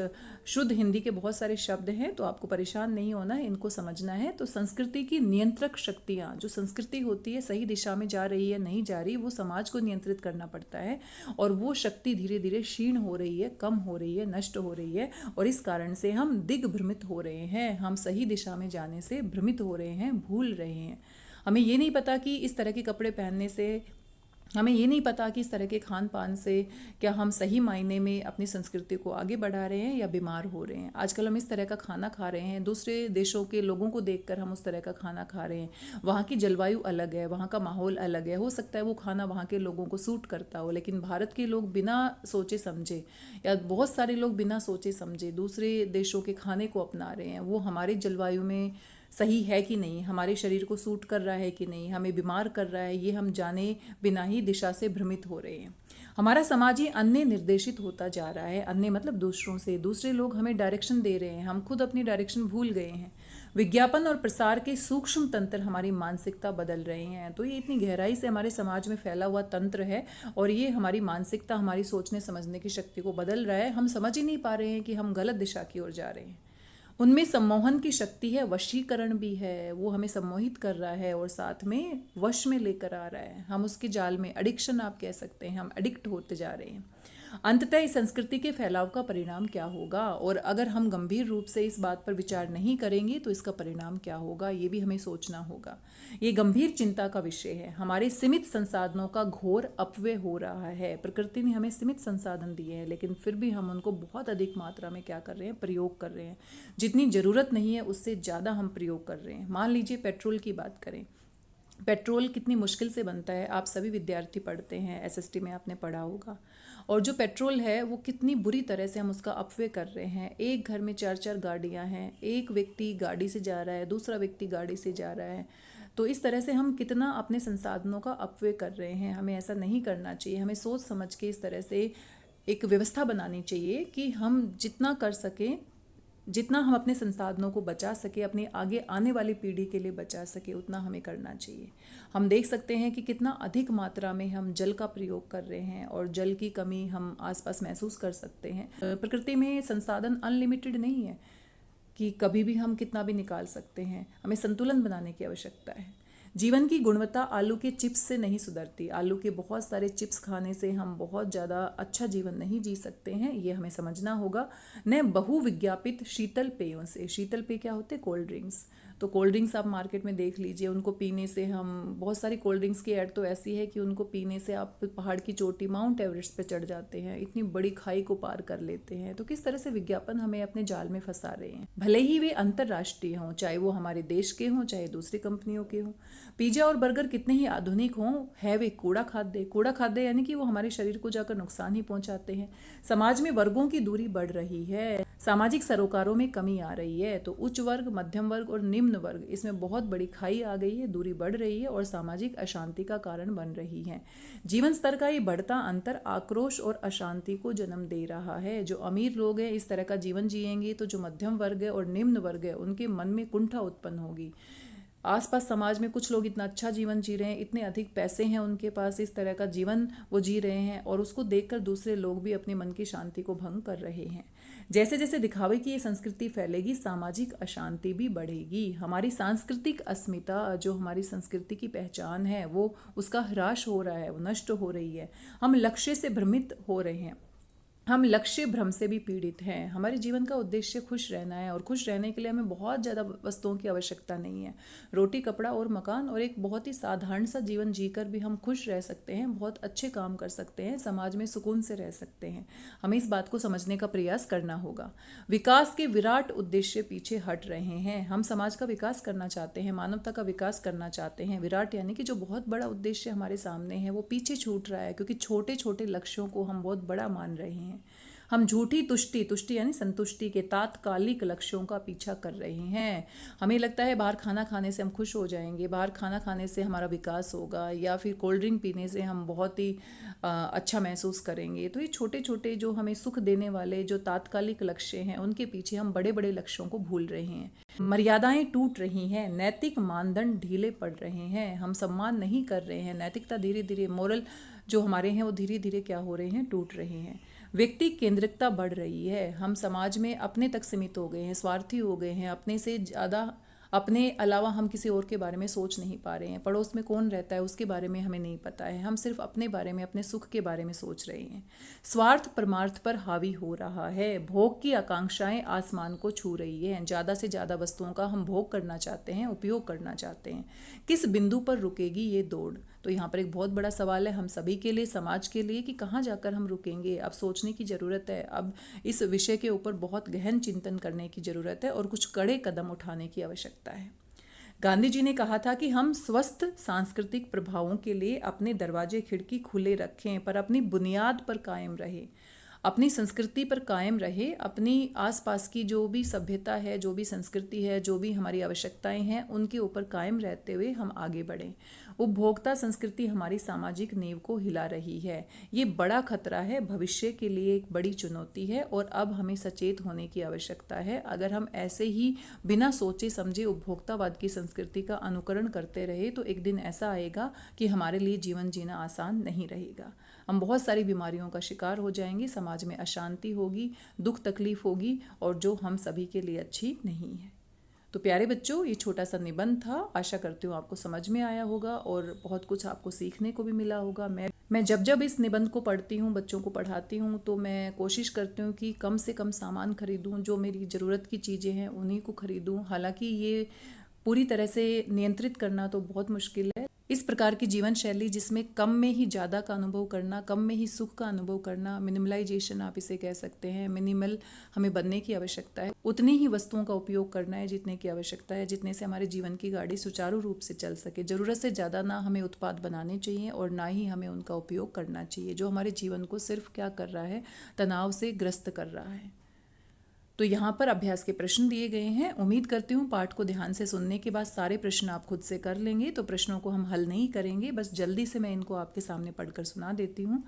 शुद्ध हिंदी के बहुत सारे शब्द हैं, तो आपको परेशान नहीं होना है, इनको समझना है। तो संस्कृति की नियंत्रक शक्तियाँ, जो संस्कृति होती है सही दिशा में जा रही है नहीं जा रही, वो समाज को नियंत्रित करना पड़ता है, और वो शक्ति धीरे धीरे क्षीण हो रही है, कम हो रही है, नष्ट हो रही है, और इस कारण से हम दिग्भ्रमित हो रहे हैं, हम सही दिशा में जाने से भ्रमित हो रहे हैं, भूल रहे हैं। हमें ये नहीं पता कि इस तरह के कपड़े पहनने से, हमें ये नहीं पता कि इस तरह के खान पान से क्या हम सही मायने में अपनी संस्कृति को आगे बढ़ा रहे हैं या बीमार हो रहे हैं। आजकल हम इस तरह का खाना खा रहे हैं, दूसरे देशों के लोगों को देखकर हम उस तरह का खाना खा रहे हैं। वहाँ की जलवायु अलग है, वहाँ का माहौल अलग है, हो सकता है वो खाना वहाँ के लोगों को सूट करता हो, लेकिन भारत के लोग बिना सोचे समझे, या बहुत सारे लोग बिना सोचे समझे दूसरे देशों के खाने को अपना रहे हैं। वो हमारी जलवायु में सही है कि नहीं, हमारे शरीर को सूट कर रहा है कि नहीं, हमें बीमार कर रहा है, ये हम जाने बिना ही दिशा से भ्रमित हो रहे हैं। हमारा समाज ही अन्य निर्देशित होता जा रहा है, अन्य मतलब दूसरों से, दूसरे लोग हमें डायरेक्शन दे रहे हैं, हम खुद अपनी डायरेक्शन भूल गए हैं। विज्ञापन और प्रसार के सूक्ष्म तंत्र हमारी मानसिकता बदल रहे हैं। तो ये इतनी गहराई से हमारे समाज में फैला हुआ तंत्र है, और ये हमारी मानसिकता, हमारी सोचने समझने की शक्ति को बदल रहा है। हम समझ ही नहीं पा रहे हैं कि हम गलत दिशा की ओर जा रहे हैं। उनमें सम्मोहन की शक्ति है, वशीकरण भी है, वो हमें सम्मोहित कर रहा है और साथ में वश में लेकर आ रहा है। हम उसके जाल में, एडिक्शन आप कह सकते हैं, हम एडिक्ट होते जा रहे हैं। अंततः इस संस्कृति के फैलाव का परिणाम क्या होगा, और अगर हम गंभीर रूप से इस बात पर विचार नहीं करेंगे तो इसका परिणाम क्या होगा, ये भी हमें सोचना होगा। ये गंभीर चिंता का विषय है। हमारे सीमित संसाधनों का घोर अपव्यय हो रहा है। प्रकृति ने हमें सीमित संसाधन दिए हैं, लेकिन फिर भी हम उनको बहुत अधिक मात्रा में क्या कर रहे हैं, प्रयोग कर रहे हैं। जितनी ज़रूरत नहीं है उससे ज़्यादा हम प्रयोग कर रहे हैं। मान लीजिए पेट्रोल की बात करें, पेट्रोल कितनी मुश्किल से बनता है, आप सभी विद्यार्थी पढ़ते हैं, एसएसटी में आपने पढ़ा होगा। और जो पेट्रोल है वो कितनी बुरी तरह से हम उसका अपव्यय कर रहे हैं। एक घर में 4-4 गाड़ियां हैं, एक व्यक्ति गाड़ी से जा रहा है, दूसरा व्यक्ति गाड़ी से जा रहा है। तो इस तरह से हम कितना अपने संसाधनों का अपव्यय कर रहे हैं। हमें ऐसा नहीं करना चाहिए। हमें सोच समझ के इस तरह से एक व्यवस्था बनानी चाहिए कि हम जितना कर सकें, जितना हम अपने संसाधनों को बचा सके, अपनी आगे आने वाली पीढ़ी के लिए बचा सके, उतना हमें करना चाहिए। हम देख सकते हैं कि कितना अधिक मात्रा में हम जल का प्रयोग कर रहे हैं, और जल की कमी हम आसपास महसूस कर सकते हैं। प्रकृति में संसाधन अनलिमिटेड नहीं है कि कभी भी हम कितना भी निकाल सकते हैं। हमें संतुलन बनाने की आवश्यकता है। जीवन की गुणवत्ता आलू के चिप्स से नहीं सुधरती। आलू के बहुत सारे चिप्स खाने से हम बहुत ज़्यादा अच्छा जीवन नहीं जी सकते हैं, ये हमें समझना होगा। न बहुविज्ञापित शीतल पेयों से। शीतल पेय क्या होते हैं, कोल्ड ड्रिंक्स। तो कोल्ड ड्रिंक्स आप मार्केट में देख लीजिए, उनको पीने से हम, बहुत सारी कोल्ड ड्रिंक्स की ऐड तो ऐसी है कि उनको पीने से आप पहाड़ की चोटी माउंट एवरेस्ट पे चढ़ जाते हैं, इतनी बड़ी खाई को पार कर लेते हैं। तो किस तरह से विज्ञापन हमें अपने जाल में फंसा रहे हैं, भले ही वे अंतर्राष्ट्रीय हों, चाहे वो हमारे देश के हों, चाहे दूसरी कंपनियों के हों। पिज्जा और बर्गर कितने ही आधुनिक हों, है वे कूड़ा खाद्य। कूड़ा खाद्य यानी कि वो हमारे शरीर को जाकर नुकसान ही पहुंचाते हैं। समाज में वर्गों की दूरी बढ़ रही है, सामाजिक सरोकारों में कमी आ रही है। तो उच्च वर्ग, मध्यम वर्ग और निम्न वर्ग, इसमें बहुत बड़ी खाई आ गई है, दूरी बढ़ रही है और सामाजिक अशांति का कारण बन रही है। जीवन स्तर का ये बढ़ता अंतर आक्रोश और अशांति को जन्म दे रहा है। जो अमीर लोग हैं इस तरह का जीवन जिएंगे, तो जो मध्यम वर्ग है और निम्न वर्ग है उनके मन में कुंठा उत्पन्न होगी। आसपास समाज में कुछ लोग इतना अच्छा जीवन जी रहे हैं, इतने अधिक पैसे हैं उनके पास, इस तरह का जीवन वो जी रहे हैं, और उसको देखकर दूसरे लोग भी अपने मन की शांति को भंग कर रहे हैं। जैसे जैसे दिखावे की ये संस्कृति फैलेगी, सामाजिक अशांति भी बढ़ेगी। हमारी सांस्कृतिक अस्मिता, जो हमारी संस्कृति की पहचान है, वो उसका ह्रास हो रहा है, वो नष्ट हो रही है। हम लक्ष्य से भ्रमित हो रहे हैं। हम लक्ष्य भ्रम से भी पीड़ित हैं। हमारे जीवन का उद्देश्य खुश रहना है और खुश रहने के लिए हमें बहुत ज़्यादा वस्तुओं की आवश्यकता नहीं है। रोटी, कपड़ा और मकान और एक बहुत ही साधारण सा जीवन जीकर भी हम खुश रह सकते हैं, बहुत अच्छे काम कर सकते हैं, समाज में सुकून से रह सकते हैं। हमें इस बात को समझने का प्रयास करना होगा। विकास के विराट उद्देश्य पीछे हट रहे हैं। हम समाज का विकास करना चाहते हैं, मानवता का विकास करना चाहते हैं। विराट यानी कि जो बहुत बड़ा उद्देश्य हमारे सामने है वो पीछे छूट रहा है, क्योंकि छोटे छोटे लक्ष्यों को हम बहुत बड़ा मान रहे हैं। हम झूठी तुष्टि, तुष्टि यानी संतुष्टि के तात्कालिक लक्ष्यों का पीछा कर रहे हैं। हमें लगता है बाहर खाना खाने से हम खुश हो जाएंगे, बाहर खाना खाने से हमारा विकास होगा, या फिर कोल्ड ड्रिंक पीने से हम बहुत ही अच्छा महसूस करेंगे। तो ये छोटे छोटे जो हमें सुख देने वाले जो तात्कालिक लक्ष्य हैं, उनके पीछे हम बड़े बड़े लक्ष्यों को भूल रहे हैं। मर्यादाएं टूट रही हैं, नैतिक मानदंड ढीले पड़ रहे हैं, हम सम्मान नहीं कर रहे हैं। नैतिकता धीरे धीरे, मोरल जो हमारे हैं वो धीरे धीरे क्या हो रहे हैं, टूट रहे हैं। व्यक्ति केंद्रिकता बढ़ रही है। हम समाज में अपने तक सीमित हो गए हैं, स्वार्थी हो गए हैं। अपने से ज़्यादा, अपने अलावा हम किसी और के बारे में सोच नहीं पा रहे हैं। पड़ोस में कौन रहता है उसके बारे में हमें नहीं पता है। हम सिर्फ अपने बारे में, अपने सुख के बारे में सोच रहे हैं। स्वार्थ परमार्थ पर हावी हो रहा है। भोग की आकांक्षाएं आसमान को छू रही हैं। ज़्यादा से ज़्यादा वस्तुओं का हम भोग करना चाहते हैं, उपयोग करना चाहते हैं। किस बिंदु पर रुकेगी ये दौड़? तो यहाँ पर एक बहुत बड़ा सवाल है हम सभी के लिए, समाज के लिए, कि कहाँ जाकर हम रुकेंगे। अब सोचने की ज़रूरत है। अब इस विषय के ऊपर बहुत गहन चिंतन करने की ज़रूरत है और कुछ कड़े कदम उठाने की आवश्यकता है। गांधी जी ने कहा था कि हम स्वस्थ सांस्कृतिक प्रभावों के लिए अपने दरवाजे खिड़की खुले रखें, पर अपनी बुनियाद पर कायम रहे, अपनी संस्कृति पर कायम रहे, अपनी आसपास की जो भी सभ्यता है, जो भी संस्कृति है, जो भी हमारी आवश्यकताएं हैं, उनके ऊपर कायम रहते हुए हम आगे बढ़ें। उपभोक्ता संस्कृति हमारी सामाजिक नींव को हिला रही है। ये बड़ा खतरा है, भविष्य के लिए एक बड़ी चुनौती है और अब हमें सचेत होने की आवश्यकता है। अगर हम ऐसे ही बिना सोचे समझे उपभोक्तावाद की संस्कृति का अनुकरण करते रहे तो एक दिन ऐसा आएगा कि हमारे लिए जीवन जीना आसान नहीं रहेगा। हम बहुत सारी बीमारियों का शिकार हो जाएंगे, समाज में अशांति होगी, दुख तकलीफ होगी, और जो हम सभी के लिए अच्छी नहीं है। तो प्यारे बच्चों, ये छोटा सा निबंध था। आशा करती हूँ आपको समझ में आया होगा और बहुत कुछ आपको सीखने को भी मिला होगा। मैं जब जब इस निबंध को पढ़ती हूँ, बच्चों को पढ़ाती हूँ, तो मैं कोशिश करती हूँ कि कम से कम सामान खरीदूँ, जो मेरी ज़रूरत की चीज़ें हैं उन्हीं को खरीदूँ। हालांकि ये पूरी तरह से नियंत्रित करना तो बहुत मुश्किल है। इस प्रकार की जीवन शैली जिसमें कम में ही ज़्यादा का अनुभव करना, कम में ही सुख का अनुभव करना, मिनिमलाइजेशन आप इसे कह सकते हैं, मिनिमल हमें बनने की आवश्यकता है। उतनी ही वस्तुओं का उपयोग करना है जितने की आवश्यकता है, जितने से हमारे जीवन की गाड़ी सुचारू रूप से चल सके। ज़रूरत से ज़्यादा ना हमें उत्पाद बनाने चाहिए और ना ही हमें उनका उपयोग करना चाहिए, जो हमारे जीवन को सिर्फ क्या कर रहा है, तनाव से ग्रस्त कर रहा है। तो यहाँ पर अभ्यास के प्रश्न दिए गए हैं। उम्मीद करती हूँ पाठ को ध्यान से सुनने के बाद सारे प्रश्न आप खुद से कर लेंगे। तो प्रश्नों को हम हल नहीं करेंगे, बस जल्दी से मैं इनको आपके सामने पढ़कर सुना देती हूँ।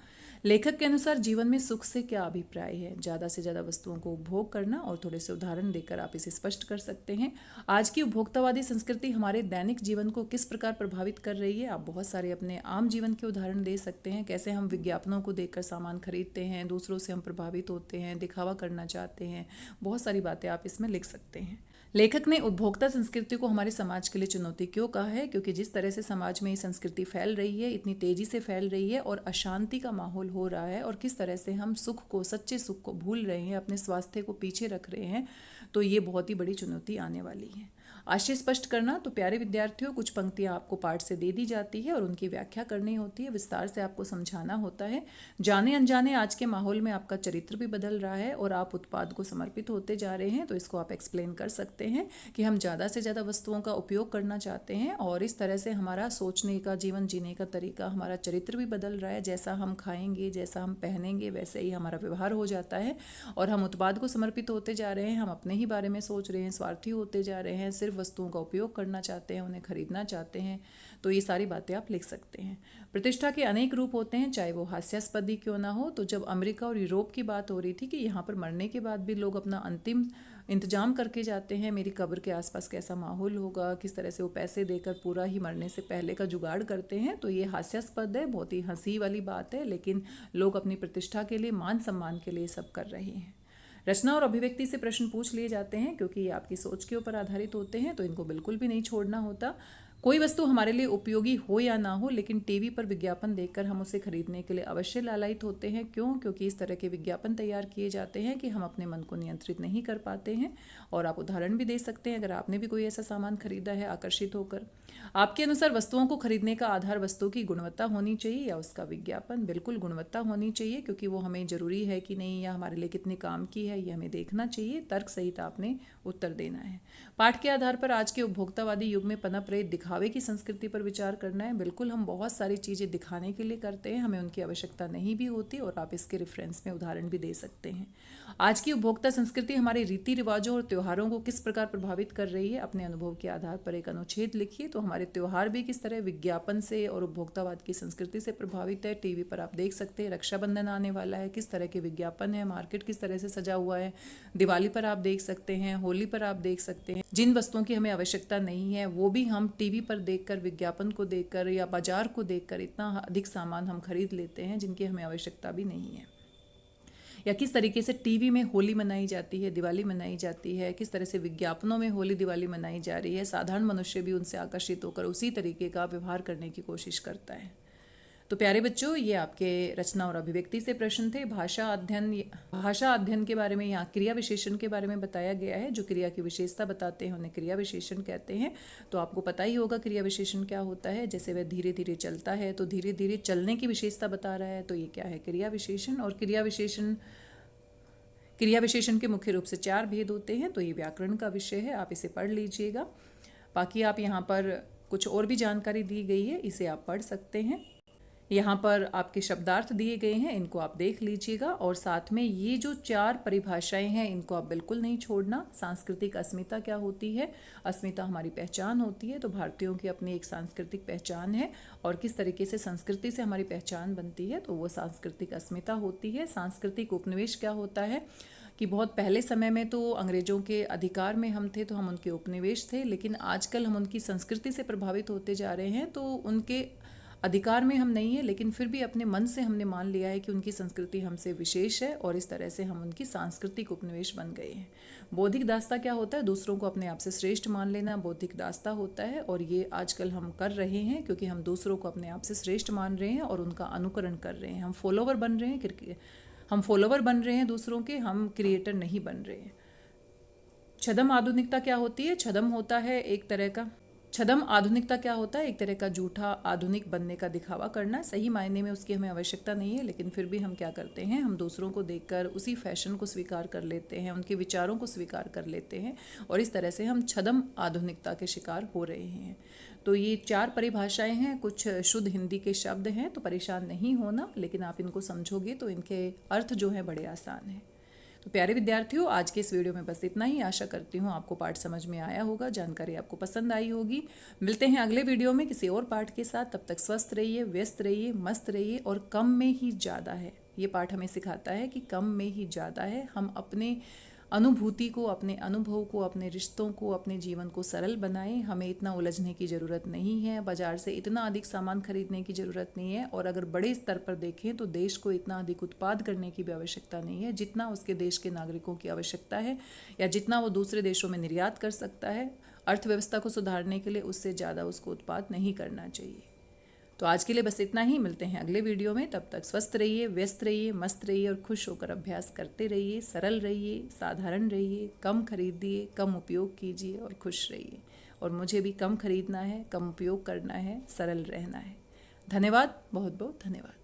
लेखक के अनुसार जीवन में सुख से क्या अभिप्राय है? ज़्यादा से ज़्यादा वस्तुओं को उपभोग करना, और थोड़े से उदाहरण देकर आप इसे स्पष्ट कर सकते हैं। आज की उपभोक्तावादी संस्कृति हमारे दैनिक जीवन को किस प्रकार प्रभावित कर रही है? आप बहुत सारे अपने आम जीवन के उदाहरण दे सकते हैं। कैसे हम विज्ञापनों को देखकर सामान खरीदते हैं, दूसरों से हम प्रभावित होते हैं, दिखावा करना चाहते हैं। बहुत सारी बातें आप इसमें लिख सकते हैं। लेखक ने उपभोक्ता संस्कृति को हमारे समाज के लिए चुनौती क्यों कहा है? क्योंकि जिस तरह से समाज में ये संस्कृति फैल रही है, इतनी तेजी से फैल रही है और अशांति का माहौल हो रहा है, और किस तरह से हम सुख को, सच्चे सुख को भूल रहे हैं, अपने स्वास्थ्य को पीछे रख रहे हैं, तो ये बहुत ही बड़ी चुनौती आने वाली है। आशय स्पष्ट करना। तो प्यारे विद्यार्थियों, कुछ पंक्तियां आपको पाठ से दे दी जाती है और उनकी व्याख्या करनी होती है, विस्तार से आपको समझाना होता है। जाने अनजाने आज के माहौल में आपका चरित्र भी बदल रहा है और आप उत्पाद को समर्पित होते जा रहे हैं। तो इसको आप एक्सप्लेन कर सकते हैं कि हम ज़्यादा से ज़्यादा वस्तुओं का उपयोग करना चाहते हैं और इस तरह से हमारा सोचने का, जीवन जीने का तरीका, हमारा चरित्र भी बदल रहा है। जैसा हम खाएंगे, जैसा हम पहनेंगे, वैसे ही हमारा व्यवहार हो जाता है और हम उत्पाद को समर्पित होते जा रहे हैं। हम अपने ही बारे में सोच रहे हैं, स्वार्थी होते जा रहे हैं, सिर्फ वस्तुओं का उपयोग करना चाहते हैं, उन्हें खरीदना चाहते हैं। तो ये सारी बातें आप लिख सकते हैं। प्रतिष्ठा के अनेक रूप होते हैं, चाहे वो हास्यास्पद ही क्यों ना हो। तो जब अमेरिका और यूरोप की बात हो रही थी कि यहाँ पर मरने के बाद भी लोग अपना अंतिम इंतजाम करके जाते हैं, मेरी कब्र के आसपास कैसा माहौल होगा, किस तरह से वो पैसे देकर पूरा ही मरने से पहले का जुगाड़ करते हैं, तो ये हास्यास्पद है, बहुत ही हंसी वाली बात है। लेकिन लोग अपनी प्रतिष्ठा के लिए, मान सम्मान के लिए सब कर रहे हैं। रचना और अभिव्यक्ति से प्रश्न पूछ लिए जाते हैं क्योंकि ये आपकी सोच के ऊपर आधारित होते हैं, तो इनको बिल्कुल भी नहीं छोड़ना होता। कोई वस्तु हमारे लिए उपयोगी हो या ना हो, लेकिन टीवी पर विज्ञापन देखकर हम उसे खरीदने के लिए अवश्य लालायित होते हैं। क्यों? क्योंकि इस तरह के विज्ञापन तैयार किए जाते हैं कि हम अपने मन को नियंत्रित नहीं कर पाते हैं। और आप उदाहरण भी दे सकते हैं अगर आपने भी कोई ऐसा सामान खरीदा है आकर्षित होकर। आपके अनुसार वस्तुओं को खरीदने का आधार वस्तु की गुणवत्ता होनी चाहिए या उसका विज्ञापन? बिल्कुल गुणवत्ता होनी चाहिए, क्योंकि वो हमें ज़रूरी है कि नहीं या हमारे लिए कितने काम की है ये हमें देखना चाहिए। तर्क सहित आपने उत्तर देना है। पाठ के आधार पर आज के उपभोक्तावादी युग में पनप रहे दिखावे की संस्कृति पर विचार करना है। बिल्कुल हम बहुत सारी चीज़ें दिखाने के लिए करते हैं, हमें उनकी आवश्यकता नहीं भी होती, और आप इसके रेफरेंस में उदाहरण भी दे सकते हैं। आज की उपभोक्ता संस्कृति हमारे रीति रिवाजों और त्योहारों को किस प्रकार प्रभावित कर रही है? अपने अनुभव के आधार पर एक अनुच्छेद लिखिए। तो हमारे त्योहार भी किस तरह विज्ञापन से और उपभोक्तावाद की संस्कृति से प्रभावित है। टीवी पर आप देख सकते हैं रक्षाबंधन आने वाला है, किस तरह के विज्ञापन है, मार्केट किस तरह से सजा हुआ है। दिवाली पर आप देख सकते हैं, होली पर आप देख सकते हैं। जिन वस्तुओं की हमें आवश्यकता नहीं है वो भी हम टीवी पर देखकर, विज्ञापन को देखकर या बाजार को देखकर इतना अधिक सामान हम खरीद लेते हैं जिनकी हमें आवश्यकता भी नहीं है। या किस तरीके से टीवी में होली मनाई जाती है, दिवाली मनाई जाती है, किस तरह से विज्ञापनों में होली दिवाली मनाई जा रही है। साधारण मनुष्य भी उनसे आकर्षित होकर उसी तरीके का व्यवहार करने की कोशिश करता है। तो प्यारे बच्चों, ये आपके रचना और अभिव्यक्ति से प्रश्न थे। भाषा अध्ययन के बारे में यहाँ क्रिया विशेषण के बारे में बताया गया है। जो क्रिया की विशेषता बताते हैं उन्हें क्रिया विशेषण कहते हैं। तो आपको पता ही होगा क्रिया विशेषण क्या होता है। जैसे वह धीरे धीरे चलता है तो धीरे धीरे चलने की विशेषता बता रहा है, तो ये क्या है? क्रिया विशेषण। और क्रिया विशेषण के मुख्य रूप से 4 भेद होते हैं। तो ये व्याकरण का विषय है, आप इसे पढ़ लीजिएगा। बाकी आप यहाँ पर कुछ और भी जानकारी दी गई है, इसे आप पढ़ सकते हैं। यहाँ पर आपके शब्दार्थ दिए गए हैं, इनको आप देख लीजिएगा। और साथ में ये जो 4 परिभाषाएं हैं इनको आप बिल्कुल नहीं छोड़ना। सांस्कृतिक अस्मिता क्या होती है? अस्मिता हमारी पहचान होती है। तो भारतीयों की अपनी एक सांस्कृतिक पहचान है, और किस तरीके से संस्कृति से हमारी पहचान बनती है, तो वो सांस्कृतिक अस्मिता होती है। सांस्कृतिक उपनिवेश क्या होता है कि बहुत पहले समय में तो अंग्रेजों के अधिकार में हम थे, तो हम उनके उपनिवेश थे, लेकिन आजकल हम उनकी संस्कृति से प्रभावित होते जा रहे हैं, तो उनके अधिकार में हम नहीं है, लेकिन फिर भी अपने मन से हमने मान लिया है कि उनकी संस्कृति हमसे विशेष है, और इस तरह से हम उनकी सांस्कृतिक उपनिवेश बन गए हैं। बौद्धिक दास्ता क्या होता है? दूसरों को अपने आप से श्रेष्ठ मान लेना बौद्धिक दास्ता होता है, और ये आजकल हम कर रहे हैं क्योंकि हम दूसरों को अपने आप से श्रेष्ठ मान रहे हैं और उनका अनुकरण कर रहे हैं। हम फॉलोवर बन रहे हैं दूसरों के, हम क्रिएटर नहीं बन रहे हैं। छद्म आधुनिकता क्या होती है? छद्म आधुनिकता क्या होता है? एक तरह का झूठा आधुनिक बनने का दिखावा करना। सही मायने में उसकी हमें आवश्यकता नहीं है, लेकिन फिर भी हम क्या करते हैं, हम दूसरों को देखकर उसी फैशन को स्वीकार कर लेते हैं, उनके विचारों को स्वीकार कर लेते हैं, और इस तरह से हम छद्म आधुनिकता के शिकार हो रहे हैं। तो ये 4 परिभाषाएं हैं, कुछ शुद्ध हिंदी के शब्द हैं, तो परेशान नहीं होना, लेकिन आप इनको समझोगे तो इनके अर्थ जो हैं बड़े आसान हैं। तो प्यारे विद्यार्थियों, आज के इस वीडियो में बस इतना ही। आशा करती हूँ आपको पाठ समझ में आया होगा, जानकारी आपको पसंद आई होगी। मिलते हैं अगले वीडियो में किसी और पाठ के साथ। तब तक स्वस्थ रहिए, व्यस्त रहिए, मस्त रहिए, और कम में ही ज़्यादा है। ये पाठ हमें सिखाता है कि कम में ही ज़्यादा है। हम अपने अनुभूति को, अपने अनुभव को, अपने रिश्तों को, अपने जीवन को सरल बनाएं। हमें इतना उलझने की ज़रूरत नहीं है, बाजार से इतना अधिक सामान खरीदने की ज़रूरत नहीं है, और अगर बड़े स्तर पर देखें तो देश को इतना अधिक उत्पाद करने की भी आवश्यकता नहीं है जितना उसके देश के नागरिकों की आवश्यकता है, या जितना वो दूसरे देशों में निर्यात कर सकता है। अर्थव्यवस्था को सुधारने के लिए उससे ज़्यादा उसको उत्पाद नहीं करना चाहिए। तो आज के लिए बस इतना ही। मिलते हैं अगले वीडियो में। तब तक स्वस्थ रहिए, व्यस्त रहिए, मस्त रहिए, और खुश होकर अभ्यास करते रहिए। सरल रहिए, साधारण रहिए, कम खरीदिए, कम उपयोग कीजिए और खुश रहिए। और मुझे भी कम खरीदना है, कम उपयोग करना है, सरल रहना है। धन्यवाद, बहुत बहुत धन्यवाद।